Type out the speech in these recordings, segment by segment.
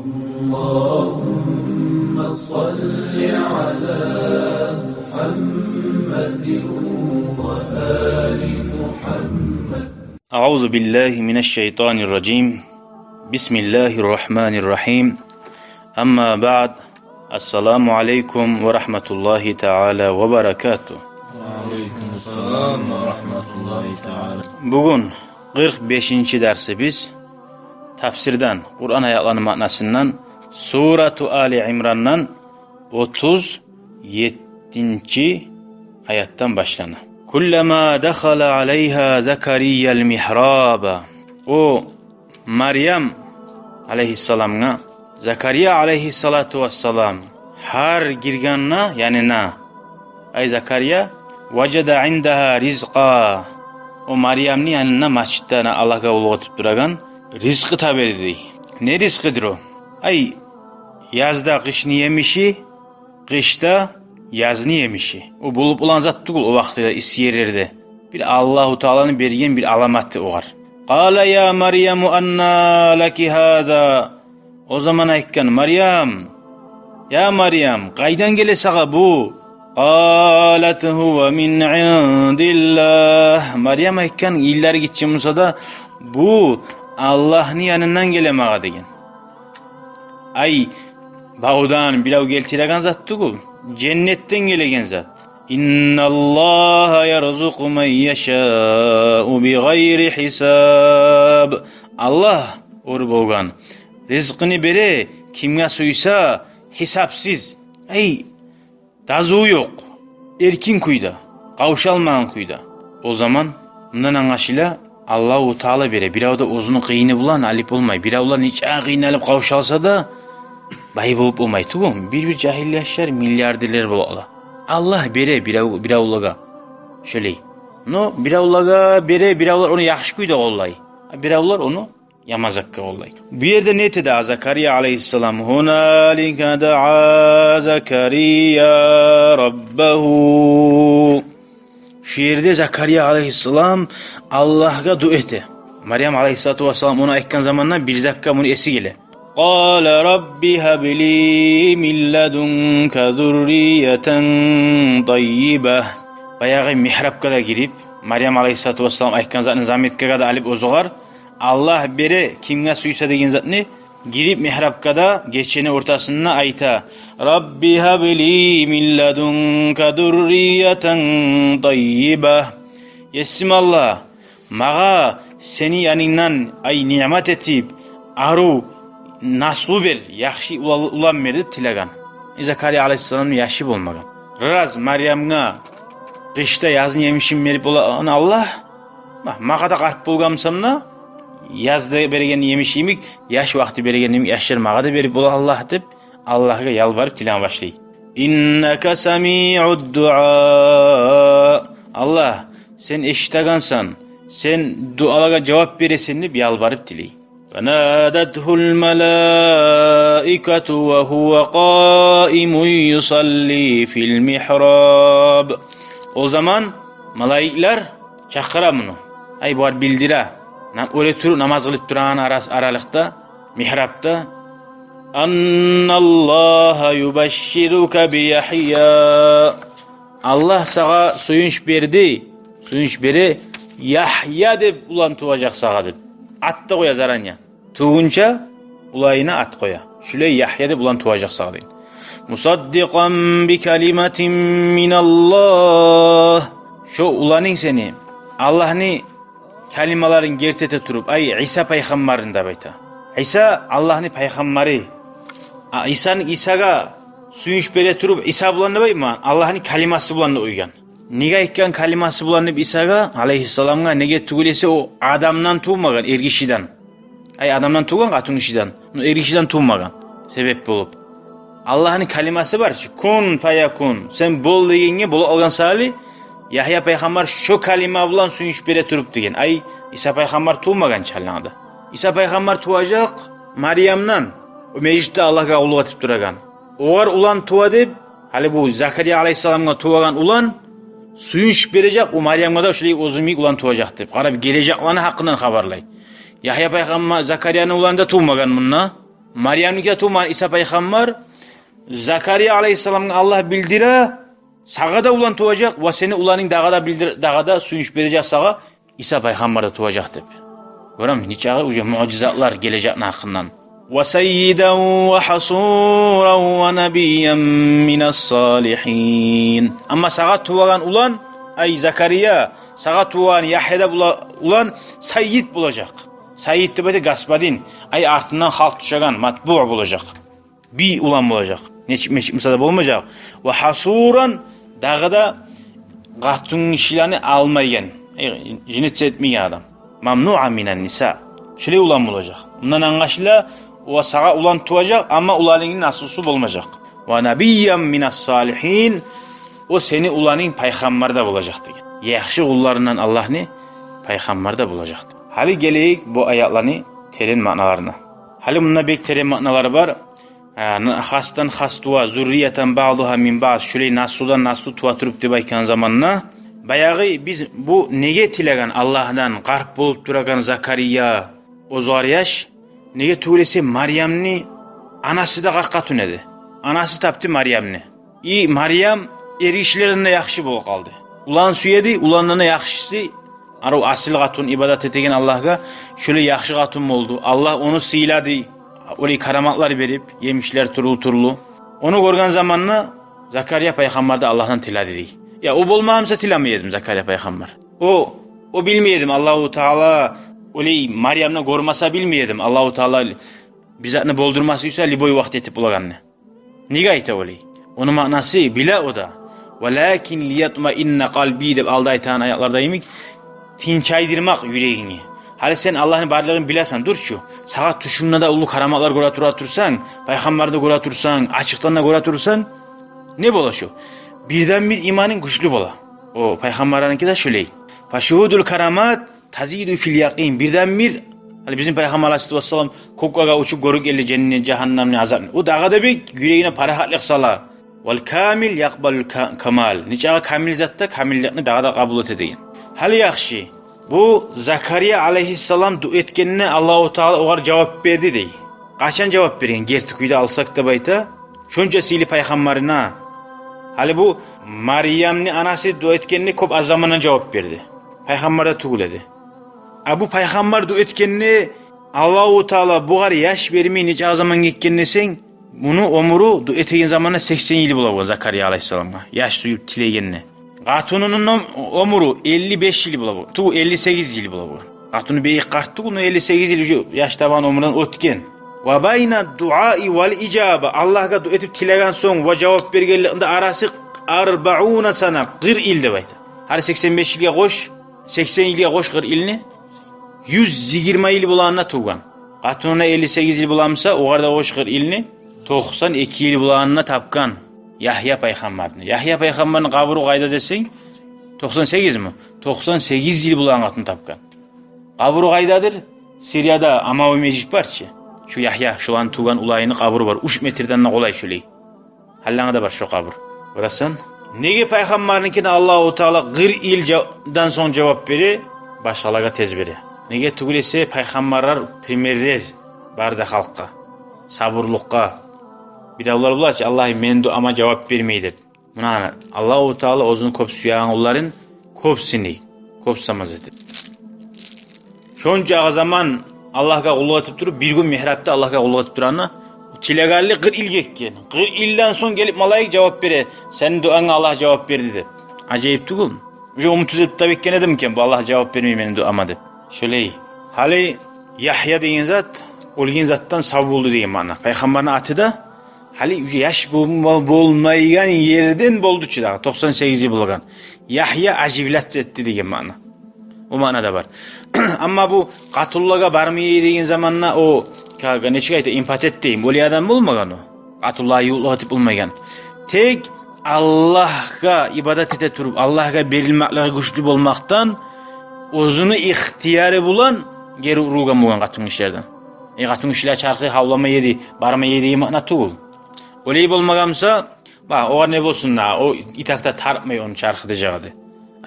اللهم صل على محمد وآل محمد. أعوذ بالله من الشيطان الرجيم. بسم الله الرحمن الرحيم. أما بعد. السلام عليكم ورحمة الله تعالى وبركاته. Aleykümselam ve rahmetullahi teala. Bugün 45. dersimiz tafsirden, Kur'an ayetlerinin manasından Suratu Ali İmran'dan 37. ayetten başlanır. Kullama dakhala aleyha Zekariya'l mihraba. O Meryem aleyhisselam'a Zekariya aleyhissalatu vesselam har girganna yani na. Ay Zekariya vecede indaha rizqa. O Meryem'ni yanına masjidda Allah'a ulg'atib turagan rizqi tabedi. Ne rizqidir o? Ay yazda qishni yemişi, qishda yazni yemişi. O bulup ulan zat tugul o vaqtida is yerlerde. Bir Allahu Teala'nın bergen bir alamatı oğar. Qala ya Meryem anna laki hada. O zaman aytgan Meryem, ya Meryem, qaydan gele sağa bu? Qalat huwa min indillah. Meryem aytgan illeri gitçim olsa da bu Allah'ın yanından gelemağa degen. Ay bağdan bilav geltiregen zat tugul. Cennetten gelegen zat. İnnallaha yarzuqu men yeşâ'u bi gayri hisab. Allah or bolgan rizqini bere kimga suysa hesapsız. Ay dazu yok. Erkin kuyda. Kavşalmayan kuyda. O zaman bundan anlaşıla Allahu Teala bere. Biravda uzunu kıyını bulan alip olmay. Biravlar hiç kıyınalıp kavşalsa da bay bulup olmay. Tugum bir cahilleşler milyarderler bola. Allah bere biravlaga. Şöyle. No biravlaga bere biravlar onu yaxşı kuyda ollay. Biravlar onu yamazakka ollay. Bu yerde ne dedi Zekariya aleyhisselam? Hunalika da'a Zekariya rabbahu. Şu yerde Zekariya aleyhisselam Allah'a dua etti. Meryem aleyhissalatu vesselam ona aytkan zamandan bir dakika bunu esi gele. Qala rabbi habli min ledunka zurriyeten tayyibah. Bayağı mihrabka da girip Meryem aleyhissalatu vesselam aytkan zatını zametkega da alip ozugar. Allah bere kimga suysa degen zatni girip mihrabkada geçeni ortasına ayta. Rabbi habli min ledunka zurriyeten tayyibah. Yesim Allah mağa seni yanından ay nimet etip aru naslu ver yaxşı ulan verip tilagan. Zekariya aleyhisselam yaşı bolmagan. Raz Meryem'ga qishda yazın yemişim verip olan Allah mağa da qarp bolgamsamna yazda beregen yemişimik yaş vakti beregen yaşlar mağa da verip olan Allah deb Allah'a yalvarıp tilan başlayı. İnneke semi'ud dua. Allah sen eşitagansan, sen dualara cevap veresin deb yalvarıp dileyi. Fanadathul malaikatu ve huve qaimun yusalli fil mihrab. O zaman malaikler çakıra bunu. Ay bu bildire. Öyle turu namaz kılıp duran aralıkta, mihrapta. Annallaha yubashshiruka bi Yahya. Allah sana suyunç berdi. Suyunç beri Yahya deb ulan tuğacak sağa deb. At da koya zaranya. Tuğunca ulayına at koya. Şöyle Yahya deb ulan tuğacak sağa deyin. Musaddiqan bi kalimatin minallah. Şu ulanın seni Allah'ını kalimaların gertete turup ay İsa peygamberin da bayta. İsa Allah'ın peygamberi. İsa'ga suyunç bere turup İsa bulan da bayma. Allah'ın kaliması bulan da uygan. Niga ekkan kaliması bulanıp İsa'ga aleyhisselamga nege tugulese o adamdan tuğmagan ergişiden. Ay adamdan tuğgan katun işiden. Ergişiden tuğmagan. Sebep bulup. Allah'ın kaliması var. Kun fayakun. Sen bol degenge bol algan sali. Yahya peygamber şu kalima bulan suyunç bere turup degen. Ay İsa peygamber tuğmagan çallandı. İsa peygamber tuğacak Meryem'den. O meclitte Allah'a ulu atip duragan. Oğar ulan tuğa deb. Hali bu Zekariya aleyhisselamga tuğagan ulan suyunç verecek, o Meryem'e de şöyle uzunmik ulan tuğacaktır. Qarab gelecek olanı hakkından haberlay. Yahya peygamber Zekariya'nın ulan da tuğmagan bununla. Maryamniki tuğman İsa peygamber Zakariya aleyhisselam'ın Allah bildire sağa da ulan tuğacak ve seni ulanın dağada suyuş verecek sağa İsa peygamber de tuğacak dep. Görüm niçağı uca mucizatlar gelecek hakkından. Ve seyyiden ve hasuran ve nebiyyen minas salihin. Ama sağa tuğagan ulan ay Zakariya sağa tuğagan Yahya'da ulan seyyid bulacak. Seyyid de böyle gaspadin ay artından halk düşagan matbu bulacak. Bir ulan bulacak. Neçik misada olmayacak. Ve hasuran dağda gatun işlerini almayan, cinet etmeyen adam. Mamnu'a minen nisa. Şöyle ulan bulacak. Bundan anlaşıla o sağa ulan tuğacak ama ulanın nasılsı olmayacak. Ve nebiyyen minas salihin. O seni ulanın peygamber de bulacak diye. Yaxşı kullarından Allah ne? Peygamber de bulacak. Hali geleyik bu ayetlerini terin manalarına. Hali bunda bek terin manaları var. Hastan hastuva zurriyeten ba'duha min ba'd şöyle nasudan nasu tuva turup debayken zamanına bayağı biz bu nege tilegan Allah'dan garp bulup duragan Zakariya o zaryaş nege tuğlesi Maryamni anası da garqa tünedi. Anası taptı Maryamni. Maryam erişlerinde yaxşı bol kaldı. Ulan suyedi ulanına yaxşısı Aro asil gatun ibadat etegen Allah'a şöyle yaxşı gatun oldu. Allah onu sıyladı. Öyle karamatlar verip yemişler turlu. Onu görgen zamanla Zakariya peygamber de Allah'tan tila dedi. Ya o bolmamsa tilamaydım Zakariya peygamber. O bilmeydim Allahu Teala öyle Maryam'la görmasa bilmeydim Allahu Teala bizatını boldurmasıysa liboy vakt etip ulaganne. Niga ite öyle. Onun manası bile o da. Velakin liyatma inne kalbi de aldaytan ayaklardayım. Tinçaydırmak yüreğini. Hali sen Allah'ın varlığını bilesen dur şu. Sağa tuşunla da ulu karamatlar göre tursan, peygamber de göre tursan, açıktan da göre tursan ne bola şu? Birden bir imanın güçlü bola. O peygamberlerinki de şöyle. Faşuhudul karamat tazidu fil yakin. Birden bir hani bizim peygamber aleyhisselam kokaga uçup görük eli cennet cehennemni azap. O dağda bir yüreğine parahatlık sala. Vel kamil yakbalul kamal. Niçağı kamil zatta kamillikni dağda kabul edeyin. Hali yaxşı. Bu Zakariya aleyhisselam dua etkenine Allahu Teala oğar cevap verdi dey. Kaçan cevap verin? Gertiküyde alsak da bayta. Şunca sili peygamberine. Hali bu Maryam'ni anası dua etkenine kop az zamana cevap verdi. Peygamber de tuğuledi. Bu peygamber dua etkenine Allahu Teala buğar yaş vermeyi nice zaman gekkenine sen bunu omuru dua etken zamana 80 yılı bulavur Zakariya aleyhisselam'a. Yaş suyup tilegenine. Katununun omuru 55 yıl bulavur. Tu 58 yıl bulavur. Katunu beyi karttı bunu 58 yıl yaşta van omurdan otken. Ve bayna duai vel icaba Allah'a dua etip tilegen son ve cevap bergenliğinde arası 40 sana 40 il de bayta. Her 85 yılga koş 80 yılga koş 40 ilini 120 yıl bulanına tuğan. Katununa 58 yıl bulanmışsa o kadar koş 40 ilini 92 yıl bulanına tapkan. Yahya peygamberini. Yahya peygamberin kaburu kayda desin 98 mi? 98 yıl bulan katını tapkan. Kaburu kaydadır. Siriyada Amavi Mecid var ki. Şu Yahya şu an tuğan ulayını kaburu var. 3 metreden de kolay şöyle. Hallana da var şu kabur. Burasın. Nege peygamberinkine Allahu Teala 40 yıldan son cevap veri başkalarına tez veri. Nege tugulese peygamberler primerler barda halkka. Sabırlıkka. Bir de onlar bular ki Allah'ı men duama cevap vermeydi. Buna Allahu Teala ozunu kop suyan onların kopsini kopsamaz etti. Şonca zaman Allah'a kulluk etip durup bir gün mihrapta Allah'a kulluk etip duranı tilegalli 40 il gekken. 40 ilden son gelip malayık cevap vere. Senin duana Allah cevap verdi de. Acayip değil mi? Şu umut edip tabi dedim ki bu Allah cevap vermiyor benim duama de. Şöyle hali Yahya deyin zat olgin zattan sav buldu deyin bana. Peygamberin atı da hali yaş bulmayan yerden boldu çıda 98 yıl bulgan. Yahya acivlat etti deyin bana. O manada var. Ama bu Katullah'a barmaya deyin zamanla o ne çıkaydı impat ettiğim böyle adam bulmagan o. Katullah'ı yolu atıp bulmagan. Tek Allah'a ibadet ete turup Allah'a verilmekle güçlü olmaktan özünü ihtiyarı bulan geri urulgan bulgan katun işlerden. Katun işler çarkı havlama yedi, barma yedi mana tuğul. Öyle olmagamsa bak o ne bolsun da o itakta tartmıyor onu çarkı diyeceğiz.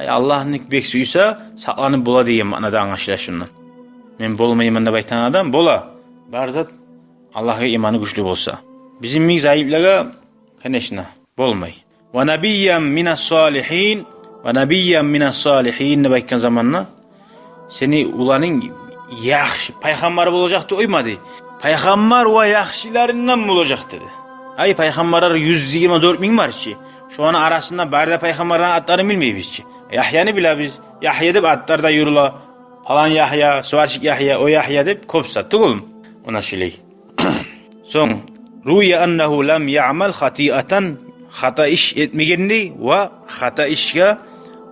Allah'ın beksiyse saklanıp bula diyeyim manada anlaşıla şundan. Men bolmayayım da baytan adam bola. Barzat Allah'a imanı güçlü bolsa. Bizim zayıflığa kanışna bolmay. Ve nabiyyan minas salihin ve nabiyyan minas salihin ne bakkan zamanla seni ulanın yaxşı peygamber olacaktı uymadı. Peygamber ve yaxşılarından olacak dedi. Ay peygamberler 124 bin var ki. Şu an arasında barda peygamberlerin adlarını bilmeyiz ki. Yahya'nı bile biz Yahya deyip adlarda yürüla. Falan Yahya, Suvarşik Yahya, o Yahya deyip kop sattık oğlum. Ona şöyle. Son. Rüya ennehu lem ya'mal hatiaten hata iş etmegenini ve hata işe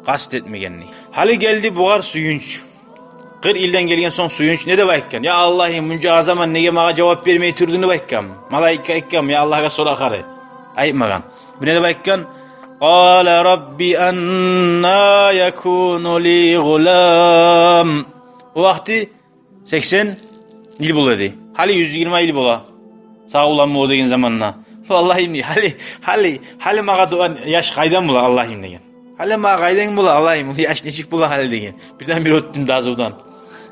kast etmegenini. Hali geldi buğar suyunç. 40 ilden gelgen son suyunç ne de bakkan? Ya Allah'ım bunca zaman nege mağa cevap vermeyi türdüğünü bakkan. Malaika ekkam ya Allah'a soru akarı. Ayıpmagan. Bu ne de bakkan? Qala rabbi anna yakunu li gulam. O vakti 80 il buladı. Hali 120 il bula. Sağ ulan mı o degen zamanla. Vallahi hali mağa doğan yaş kaydan bula Allah'ım degen. Hali mağa kaydan bula Allah'ım yaş neçik bula hali degen. Birden bir öttüm daha zordan.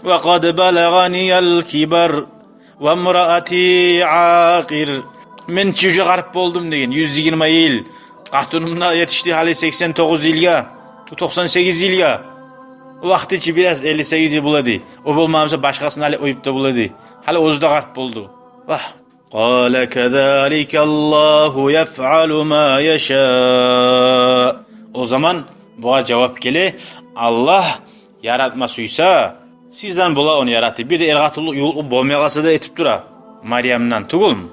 Ve kad balaghaniyal kibar ve imraati aqir. Men çocuk garip oldum degen 120 il. Qahtunumda yetişti hali 89 ilga, 98 ilga. O vakti içi biraz 58 yıl buladı. O bulmamsa başkasını hali oyup da buladı. Hali ozda garip oldu. Vah. Qala kezalike Allahu yef'alu ma yasha. O zaman buna cevap gele Allah yaratmasıysa sizden bula onu yarattı. Bir de ergatullu yolu bolmayası da etip dura. Meryem'den tugul mu?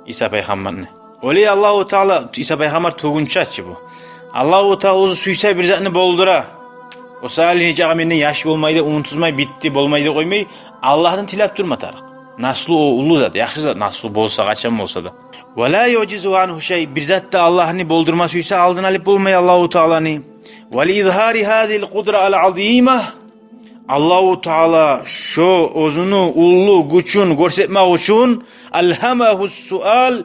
İsa peygamberini. Öyle Allahu Teala İsa peygamber tugunçaçı bu. Allahu Teala ozu suysa bir zatını boldura. O salih cami'nin yaş olmayı da unutulmay bitti bolmayı da koymayı Allah'tan tilap durma tarık. Nasıl o ulu zat, yaxşı zat nasıl bolsa kaçan olsa da. Ve la yucizu anhu şey bir zat da Allah'ını boldurmasıysa aldın alıp bulmayı Allahu Teala'nı. Ve li izhari hadhihi al-kudra al-azima Allahu Teala şu ozunu ullu güçün görsetmek için alhamahu sual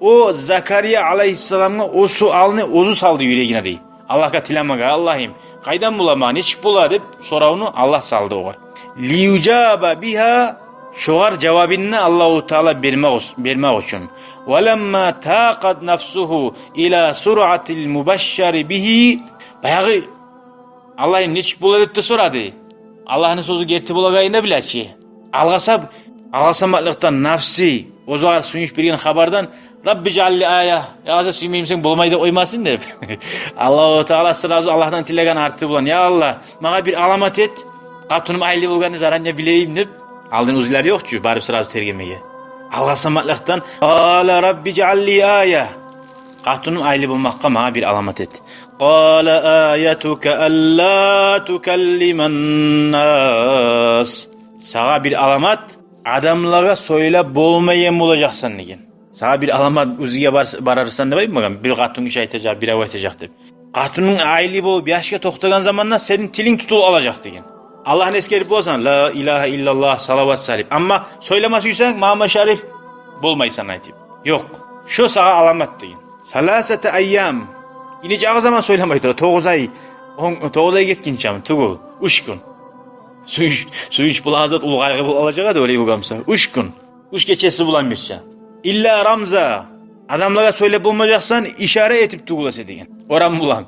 o Zakariya aleyhisselam'a o sualını ozu saldı yüreğine değil. Allah'a tilamaga Allah'ım kaydan bulama ne çık bula deyip sorağını Allah saldı o var. Liyucaba biha şoğar cevabını Allahu Teala vermek için. Velemma taqad nafsuhu ila sur'atil mubaşşari bihi bayağı Allah'ım ne çık bula deyip de soradı. Allah'ın sözü gerti bulagayında bile ki. Algasamaklıktan nafsi o zaman suymuş bir haberden Rabbi cealli aya yazı suymuyum sen bulmayı da oymasın deyip. Allah-u Teala sırası Allah'tan tilegen artı bulan. Ya Allah bana bir alamet et. Katunum aylı bulganı zaran ne bileyim deyip. Aldığın uziler yok ki bari sırası tergemeye. Algasamaklıktan Qala Rabbi cealli aya. Katunum aylı bulmakka bana bir alamet et. Qala ayetuke alla tukellimen nas. Sağa bir alamet adamlara söyle bolmayem olacaksın degen. Sağa bir alamet uziye bararsan da bayım bir katun iş aytacak, bir aytacak deyip. Katunun aylı bolup yaşka toxtagan zamanla senin tilin tutul alacak degen. Allah'ın eskerip olsan la ilahe illallah salavat salip. Ama söylemezsen Muhammed Şerif bolmaysan aytip. Yok. Şu sağa alamet degen. Salasete ayyam. İneceği zaman söylemeydi. 9 ay. 9 ay getkin çam. Tugul. 3 gün. Suyuş bula hazret ulu kaygı alacağı da öyle bugamsa. 3 gün. 3 geçesi bulan bir şey. İlla ramza. Adamlara söyle bulmayacaksan işare etip tugulası degen. Oran bulan.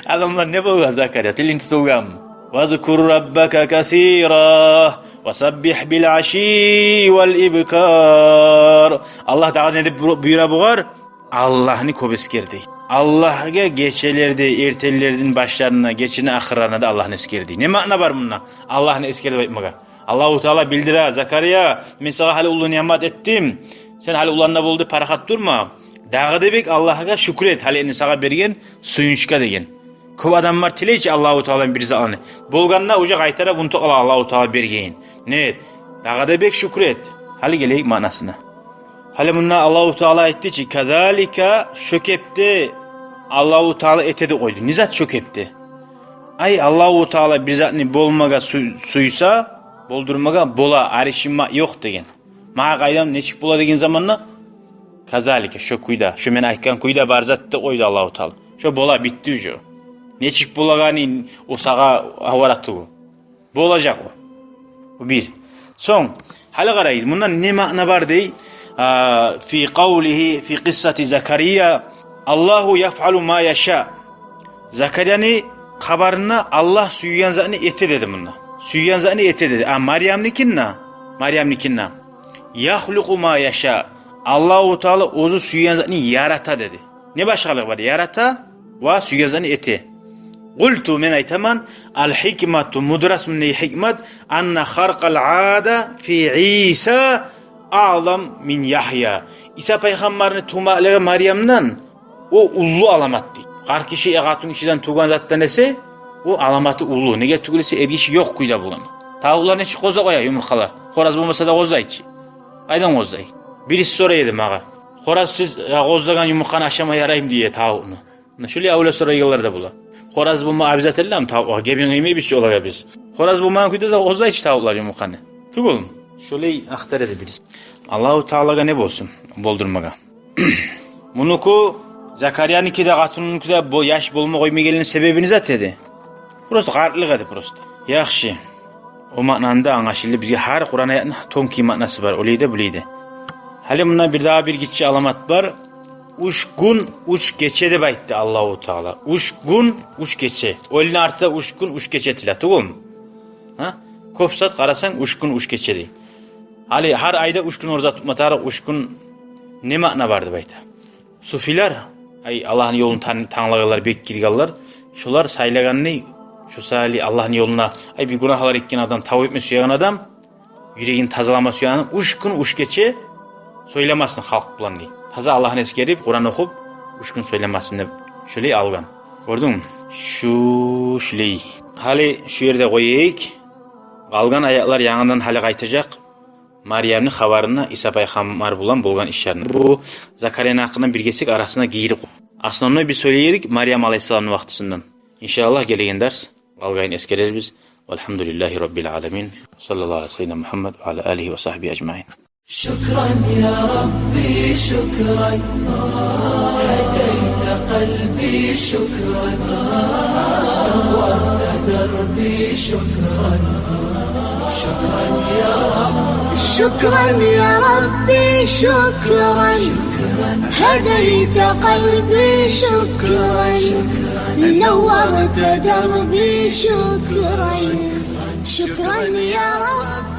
Adamlar ne bulgar Zakariya? Tilin tutulgam. وَذْكُرْ رَبَّكَ كَثِيرًا وَسَبِّحْ بِالْعَشِيِّ وَالْإِبْكَارِ Allah da ne buyura buğar? Allah'ını kobeskerdi. Allah'a geçelerde, ertelerdin başlarına, geçine ahırlarına da Allah'ını eskerdi. Ne mana var bununla? Allah'ını eskerdi bakmaga. Allahu Teala bildira Zakariya, men sana hali ulu nimet ettim. Sen hali ulanna buldu parakat durma. Dağı debek Allah'a şükret hali eni sana bergen suyunçka degen. Kov adam var tileyci Allahu Teala'nın bir zalını. Bolganna uca kaytara bunu Allahu Teala bergen. Ne? Dağı debek şükret. Hali geleyik manasına. Hali bununla Allahu Teala etti ki kazalika şökepte Allahu Teala etedi koydu. Nizat şökepte. Ay Allahu Teala bir zatını bolmaga suysa boldurmaga bola arışma yok degen. Mağa qaydam neçik bola degen zamanla kazalika şu kuyda. Şu men aytkan kuyda barzatda koydu Allahu Teala. Şu bola bitti ucu. Neçik bolagani o sağa havaratı bu. Bu olacak o. Bu bir. Son. Hali qarayız. Bundan ne mana var dey? fi kavlihi fi kıssati Zekeriya Allahu yef'alu ma yasha. Zekeriya'nın haberine Allah süyyan zatını eti dedi bununla. Süyyan zatını eti dedi. Meryem'nikinna yahluku ma yasha. Allahu Teala ozu süyyan zatını yarata dedi. Ne başkalık var? Yarata ve süyyan zatını eti. Qultu men aytaman al hikmetu mudras min hikmet anna kharqal aada fi İsa a'lam min Yahya. İsa peygamberini tumalığı Meryem'den o ullu alamat değil. Her kişi egatun kişiden tuğan zaten ise o alamatı ullu. Nege tugulese ergişi yok kuyda bulan. Tavuklar neçi koza koya yumurkalar. Horaz bulmasa da koza içi. Aydan koza. Birisi soraydı mağa. Horaz siz kozagan yumurkanı aşama yarayım diye tavuğunu. Şöyle avla sorayılar da bula. Horaz bulma abizatellam tavuk. Gebin yemeği bir şey olaya biz. Horaz bulma kuyda da koza içi tavuklar yumurkanı. Tugulun. Şöyle aktar edebiliriz. Allahu Teala'ga ne bolsun? Boldurmaga. Munuku Zekeriya'nınki de Katun'unki de bu yaş bulma koyma gelinin sebebini zaten. Prosto qartlık edi prosto. Yaxşı. O mananda anlaşıldı. Bizge her Kur'an ayetinin tonki manası var. Oleydi bileydi. Hali bundan bir daha bir gitçi alamat var. Uç gün uç geçe de bayıttı Allahu Teala. Uç gün uç geçe. Olin artıda uç gün uç geçe tilatı olmu. Ha? Kopsat karasan uç gün uç geçe değil. Hali her ayda uç gün orada tutmatarak uç gün ne mana vardı bayta? Sufiler ay Allah'ın yolunu tanlağılar, bekkilgalar. Şular saylaganını, şu sali Allah'ın yoluna ay bir günahlar etken adam, tavuk etme suyagan adam, yüreğin tazalama suyagan, uç gün uç geçe söylemezsin halk bulan diye. Taza Allah'ın eskerip, Kur'an okup, uç gün söylemezsin de şöyle algan. Gördün mü? Şöyle. Hali şu yerde koyayık. Kalgan ayaklar yanından hali kaytacak. Meryem'nin havarına İsa Peygamber bulan bolgan işlerini. Bu Zekeriya'nın hakkında bir gesek arasına giyirip. Aslında onu bir söyleyedik Meryem Aleyhisselam'ın vaktisinden. İnşallah gelegen ders kalgayın eskereriz biz. Velhamdülillahi Rabbil alemin. Sallallahu aleyhi ve sellem Muhammed ve ala alihi ve sahbihi ecmain. شكرا يا ربي شكرا هديت قلبي شكرا نورت دربي شكرا شكرا يا رب شكرا يا ربي شكرا هديت قلبي شكرا نورت دربي شكرا شكرا يا رب